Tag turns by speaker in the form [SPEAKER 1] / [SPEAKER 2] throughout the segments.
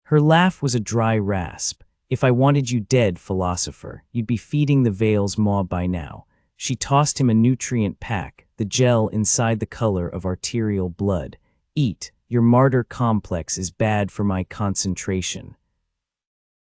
[SPEAKER 1] Her laugh was a dry rasp. If I wanted you dead, philosopher, you'd be feeding the Veil's maw by now. She tossed him a nutrient pack, the gel inside the color of arterial blood. Eat, your martyr complex is bad for my concentration.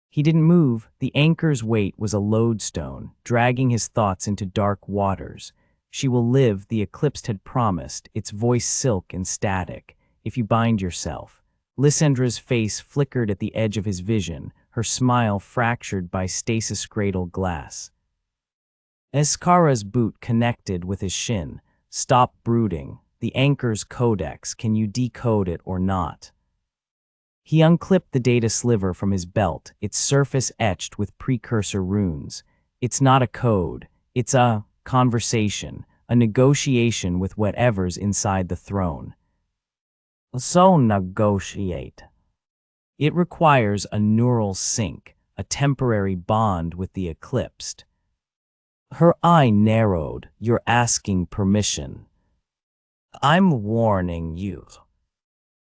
[SPEAKER 1] He didn't move. The anchor's weight was a lodestone, dragging his thoughts into dark waters. She will live, the Eclipsed had promised, its voice silk and static, if you bind yourself. Lysandra's face flickered at the edge of his vision, her smile fractured by stasis cradle glass. Iskara's boot connected with his shin. Stop brooding. The anchor's codex, can you decode it or not? He unclipped the data sliver from his belt, its surface etched with precursor runes. It's not a code. It's a conversation, a negotiation with whatever's inside the throne. So negotiate. It requires a neural sync, a temporary bond with the Eclipsed. Her eye narrowed. You're asking permission. I'm warning you.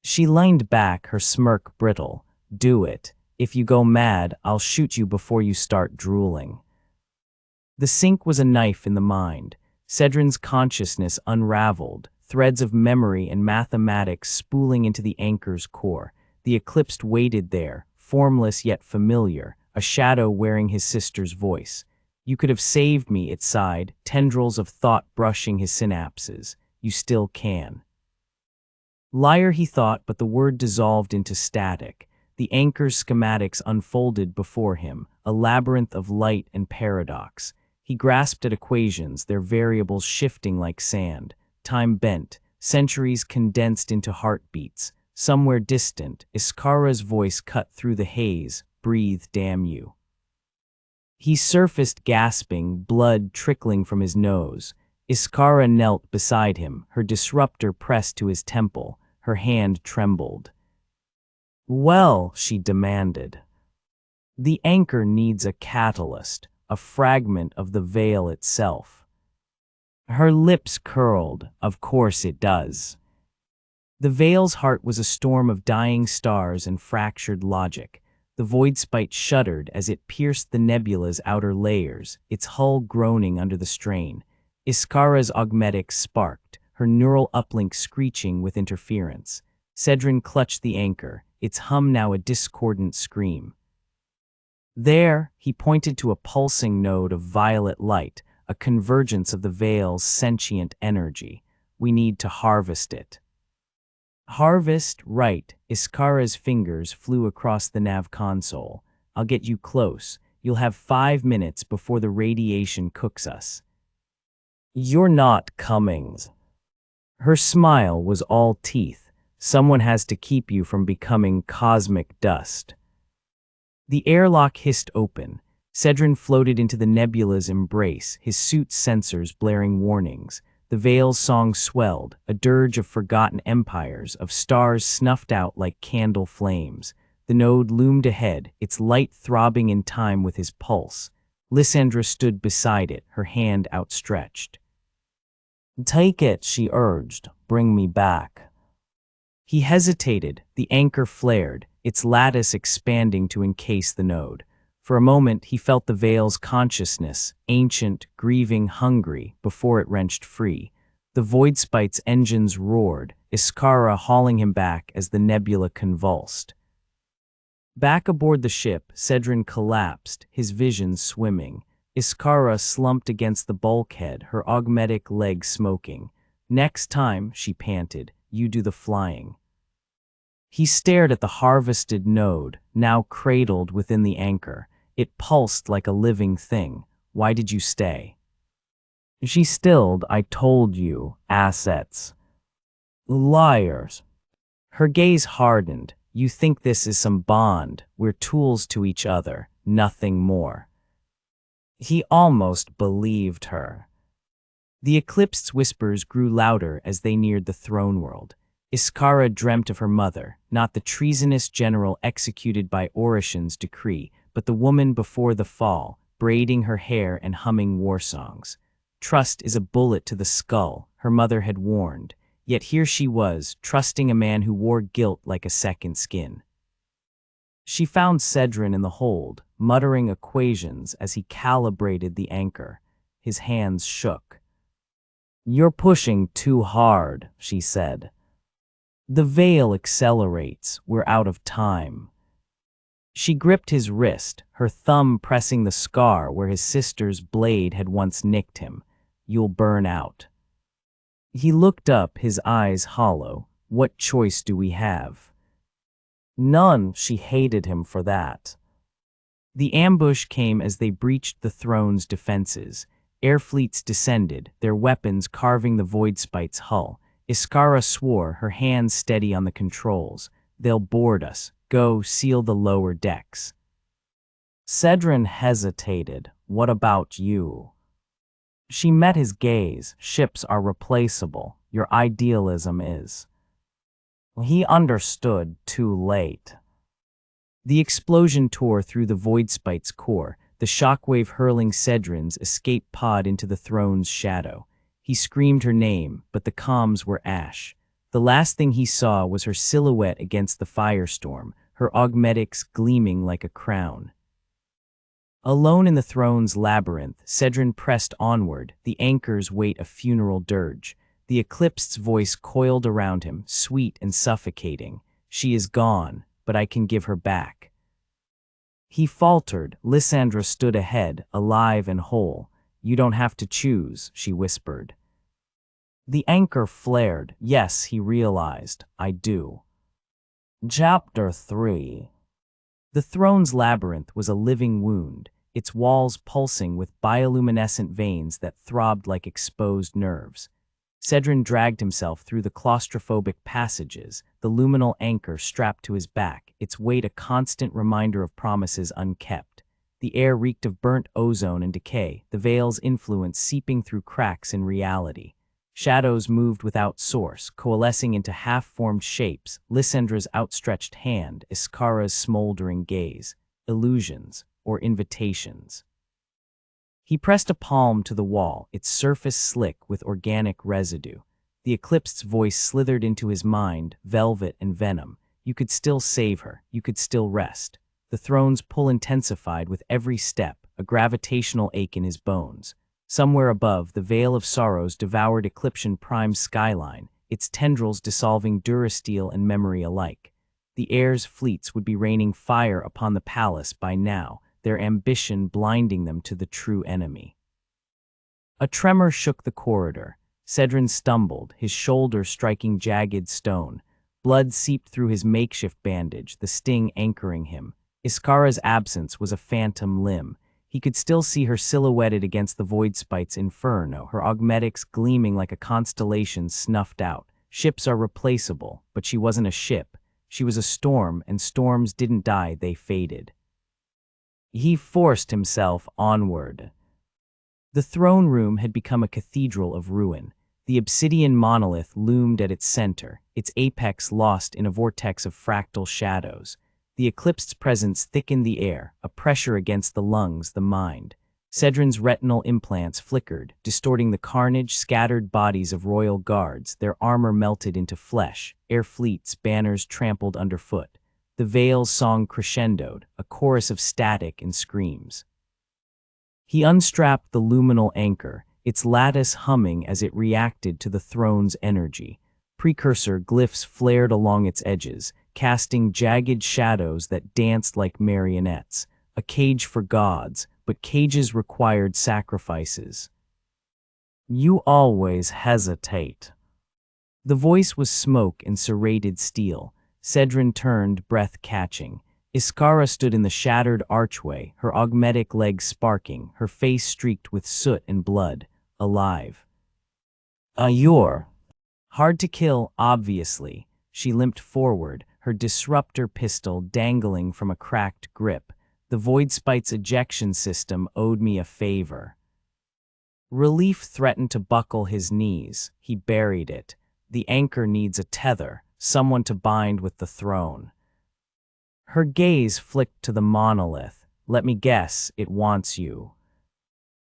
[SPEAKER 1] She leaned back, her smirk brittle. Do it. If you go mad, I'll shoot you before you start drooling. The sync was a knife in the mind. Cedrin's consciousness unraveled, threads of memory and mathematics spooling into the anchor's core. The Eclipsed waited there, formless yet familiar, a shadow wearing his sister's voice. You could have saved me, it sighed, tendrils of thought brushing his synapses. You still can. Liar, he thought, but the word dissolved into static. The anchor's schematics unfolded before him, a labyrinth of light and paradox. He grasped at equations, their variables shifting like sand. Time bent, centuries condensed into heartbeats. Somewhere distant, Iskara's voice cut through the haze. Breathe, damn you. He surfaced gasping, blood trickling from his nose. Iskara knelt beside him, her disruptor pressed to his temple. Her hand trembled. Well, she demanded. The anchor needs a catalyst, a fragment of the veil itself. Her lips curled. Of course it does. The veil's heart was a storm of dying stars and fractured logic. The void spite shuddered as it pierced the nebula's outer layers, its hull groaning under the strain. Iskara's augmetics sparked, her neural uplink screeching with interference. Cedrin clutched the anchor, its hum now a discordant scream. There, he pointed to a pulsing node of violet light, a convergence of the veil's sentient energy. We need to harvest it. Harvest, right. Iskara's fingers flew across the nav console. I'll get you close. You'll have 5 minutes before the radiation cooks us. You're not coming. Her smile was all teeth. Someone has to keep you from becoming cosmic dust. The airlock hissed open. Cedrin floated into the nebula's embrace, his suit's sensors blaring warnings. The veil's song swelled, a dirge of forgotten empires, of stars snuffed out like candle flames. The node loomed ahead, its light throbbing in time with his pulse. Lysandra stood beside it, her hand outstretched. Take it, she urged. Bring me back. He hesitated. The anchor flared, its lattice expanding to encase the node. For a moment, he felt the veil's consciousness, ancient, grieving, hungry, before it wrenched free. The void spite's engines roared, Iskara hauling him back as the nebula convulsed. Back aboard the ship, Cedrin collapsed, his vision swimming. Iskara slumped against the bulkhead, her augmetic leg smoking. Next time, she panted, you do the flying. He stared at the harvested node, now cradled within the anchor. It pulsed like a living thing. Why did you stay? She stilled. I told you, assets. Liars. Her gaze hardened. You think this is some bond. We're tools to each other, nothing more. He almost believed her. The Eclipsed's whispers grew louder as they neared the throne world. Iskara dreamt of her mother, not the treasonous general executed by Orishan's decree, but the woman before the fall, braiding her hair and humming war songs. Trust is a bullet to the skull, her mother had warned, yet here she was, trusting a man who wore guilt like a second skin. She found Cedrin in the hold, muttering equations as he calibrated the anchor. His hands shook. "You're pushing too hard," she said. "The veil accelerates. We're out of time." She gripped his wrist, her thumb pressing the scar where his sister's blade had once nicked him. "You'll burn out." He looked up, his eyes hollow. "What choice do we have?" None. She hated him for that. The ambush came as they breached the throne's defenses. Air fleets descended, their weapons carving the Voidspite's hull. Iskara swore, her hands steady on the controls. "They'll board us. Go, seal the lower decks." Cedrin hesitated. "What about you?" She met his gaze. "Ships are replaceable. Your idealism is." He understood too late. The explosion tore through the Voidspite's core, the shockwave hurling Cedrin's escape pod into the throne's shadow. He screamed her name, but the comms were ash. The last thing he saw was her silhouette against the firestorm, her augmetics gleaming like a crown. Alone in the throne's labyrinth, Cedrin pressed onward, the anchor's weight a funeral dirge. The eclipsed's voice coiled around him, sweet and suffocating. "She is gone, but I can give her back." He faltered. Lysandra stood ahead, alive and whole. "You don't have to choose," she whispered. The anchor flared. Yes, he realized, "I do." Chapter 3. The throne's labyrinth was a living wound, its walls pulsing with bioluminescent veins that throbbed like exposed nerves. Cedrin dragged himself through the claustrophobic passages, the luminal anchor strapped to his back, its weight a constant reminder of promises unkept. The air reeked of burnt ozone and decay, the veil's influence seeping through cracks in reality. Shadows moved without source, coalescing into half-formed shapes, Lysandra's outstretched hand, Iskara's smoldering gaze. Illusions, or invitations. He pressed a palm to the wall, its surface slick with organic residue. The eclipsed's voice slithered into his mind, velvet and venom. You could still save her, you could still rest. The throne's pull intensified with every step, a gravitational ache in his bones. Somewhere above, the veil of sorrows devoured Ecliptian Prime's skyline, its tendrils dissolving durasteel and memory alike. The heirs' fleets would be raining fire upon the palace by now, their ambition blinding them to the true enemy. A tremor shook the corridor. Cedrin stumbled, his shoulder striking jagged stone. Blood seeped through his makeshift bandage, the sting anchoring him. Iskara's absence was a phantom limb. He could still see her silhouetted against the Voidspite's inferno, her augmetics gleaming like a constellation snuffed out. Ships are replaceable, but she wasn't a ship. She was a storm, and storms didn't die, they faded. He forced himself onward. The throne room had become a cathedral of ruin. The obsidian monolith loomed at its center, its apex lost in a vortex of fractal shadows. The eclipsed's presence thickened the air, a pressure against the lungs, the mind. Cedrin's retinal implants flickered, distorting the carnage-scattered bodies of royal guards, their armor melted into flesh, air fleets, banners trampled underfoot. The veil's song crescendoed, a chorus of static and screams. He unstrapped the luminal anchor, its lattice humming as it reacted to the throne's energy. Precursor glyphs flared along its edges, casting jagged shadows that danced like marionettes. A cage for gods, but cages required sacrifices. "You always hesitate." The voice was smoke and serrated steel. Cedrin turned, breath catching. Iskara stood in the shattered archway, her augmetic legs sparking, her face streaked with soot and blood, alive. "You're hard to kill, obviously." She limped forward, her disruptor pistol dangling from a cracked grip. "The Voidspite's ejection system owed me a favor." Relief threatened to buckle his knees. He buried it. The anchor needs a tether, someone to bind with the throne. Her gaze flicked to the monolith. "Let me guess, it wants you.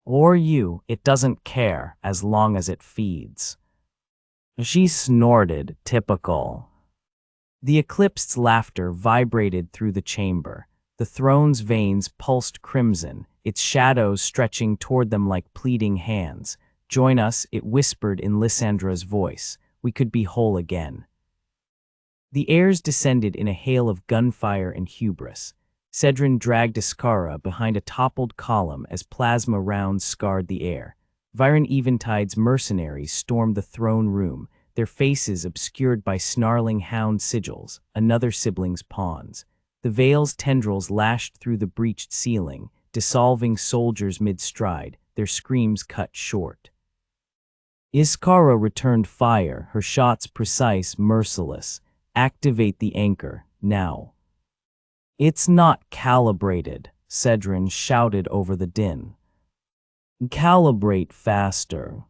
[SPEAKER 1] Or you, it doesn't care, as long as it feeds." She snorted, typical. The eclipsed's laughter vibrated through the chamber. The throne's veins pulsed crimson, its shadows stretching toward them like pleading hands. "Join us," it whispered in Lysandra's voice. "We could be whole again." The heirs descended in a hail of gunfire and hubris. Cedrin dragged Iskara behind a toppled column as plasma rounds scarred the air. Throne of Eventide's mercenaries stormed the throne room, their faces obscured by snarling hound sigils, another sibling's pawns. The veil's tendrils lashed through the breached ceiling, dissolving soldiers mid-stride, their screams cut short. Iskara returned fire, her shots precise, merciless. "Activate the anchor, now." "It's not calibrated," Cedrin shouted over the din. "Calibrate faster."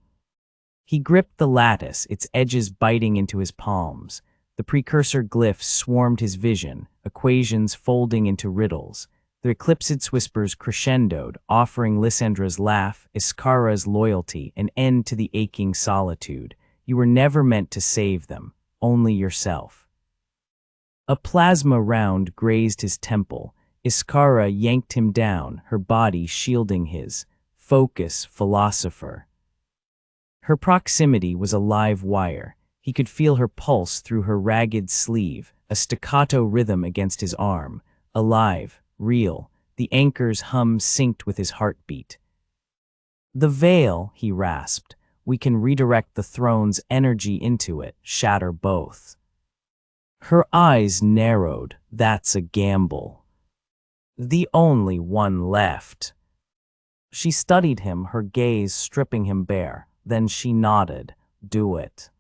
[SPEAKER 1] He gripped the lattice, its edges biting into his palms. The precursor glyphs swarmed his vision, equations folding into riddles. The eclipsed's whispers crescendoed, offering Lysandra's laugh, Iskara's loyalty, an end to the aching solitude. You were never meant to save them, only yourself. A plasma round grazed his temple. Iskara yanked him down, her body shielding his. "Focus, philosopher." Her proximity was a live wire. He could feel her pulse through her ragged sleeve, a staccato rhythm against his arm. Alive, real, the anchor's hum synced with his heartbeat. "The veil," he rasped. "We can redirect the throne's energy into it, shatter both." Her eyes narrowed. "That's a gamble." "The only one left." She studied him, her gaze stripping him bare. Then she nodded. "Do it."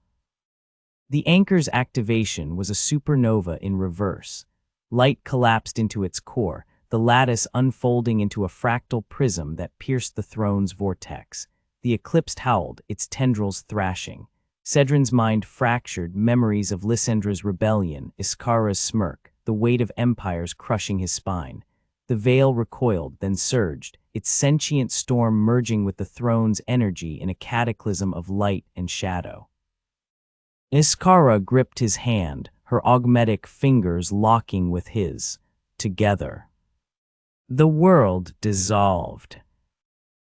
[SPEAKER 1] The anchor's activation was a supernova in reverse. Light collapsed into its core, the lattice unfolding into a fractal prism that pierced the throne's vortex. The eclipsed howled, its tendrils thrashing. Cedrin's mind fractured, memories of Lysandra's rebellion, Iskara's smirk, the weight of empires crushing his spine. The veil recoiled, then surged, its sentient storm merging with the throne's energy in a cataclysm of light and shadow. Iskara gripped his hand, her augmetic fingers locking with his. Together. The world dissolved.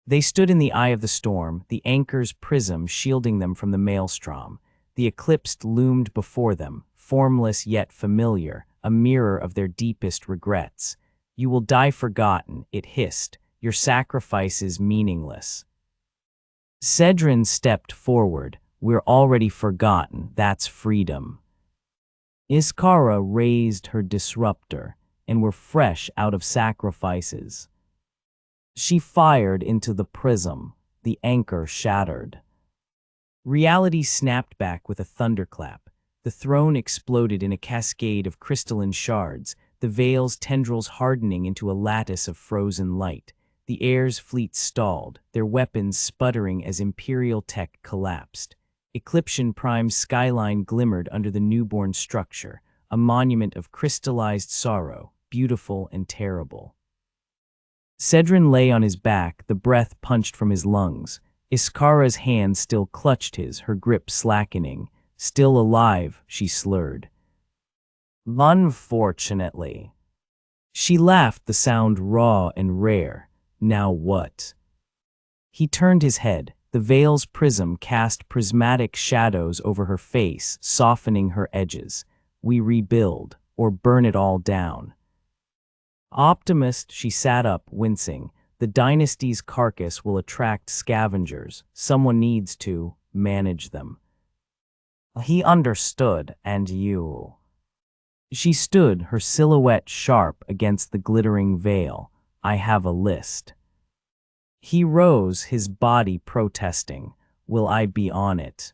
[SPEAKER 1] They stood in the eye of the storm, the anchor's prism shielding them from the maelstrom. The eclipsed loomed before them, formless yet familiar, a mirror of their deepest regrets. "You will die forgotten," it hissed. "Your sacrifice is meaningless." Cedrin stepped forward. "We're already forgotten. That's freedom." Iskara raised her disruptor, and were fresh out of sacrifices. She fired into the prism. The anchor shattered. Reality snapped back with a thunderclap. The throne exploded in a cascade of crystalline shards, the veil's tendrils hardening into a lattice of frozen light. The heirs' fleet stalled, their weapons sputtering as Imperial tech collapsed. Eclipsion Prime's skyline glimmered under the newborn structure, a monument of crystallized sorrow, beautiful and terrible. Cedrin lay on his back, the breath punched from his lungs. Iskara's hand still clutched his, her grip slackening. "Still alive," she slurred. "Unfortunately." She laughed, the sound raw and rare. "Now what?" He turned his head. The veil's prism cast prismatic shadows over her face, softening her edges. "We rebuild, or burn it all down." Optimist, she sat up, wincing. "The dynasty's carcass will attract scavengers. Someone needs to manage them." He understood, "and you." She stood, her silhouette sharp against the glittering veil. "I have a list." He rose, his body protesting. "Will I be on it?"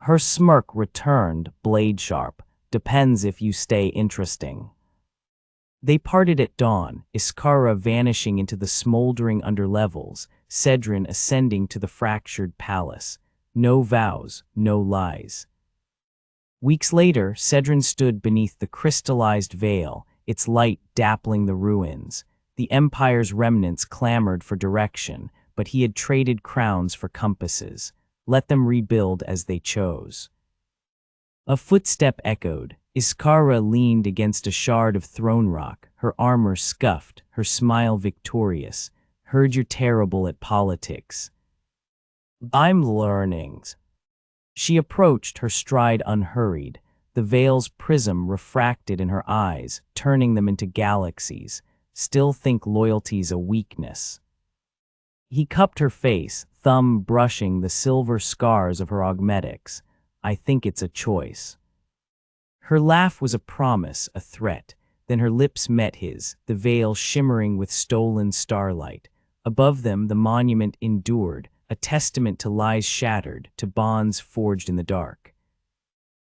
[SPEAKER 1] Her smirk returned, blade sharp. "Depends if you stay interesting." They parted at dawn, Iskara vanishing into the smoldering underlevels, Cedrin ascending to the fractured palace. No vows, no lies. Weeks later, Cedrin stood beneath the crystallized veil, its light dappling the ruins. The Empire's remnants clamored for direction, but he had traded crowns for compasses. Let them rebuild as they chose. A footstep echoed. Iskara leaned against a shard of throne rock, her armor scuffed, her smile victorious. Heard you're terrible at politics. I'm learning. She approached, her stride unhurried, the veil's prism refracted in her eyes, turning them into galaxies. Still think loyalty's a weakness. He cupped her face, thumb brushing the silver scars of her augmetics. I think it's a choice. Her laugh was a promise, a threat. Then her lips met his, the veil shimmering with stolen starlight. Above them the monument endured, a testament to lies shattered, to bonds forged in the dark.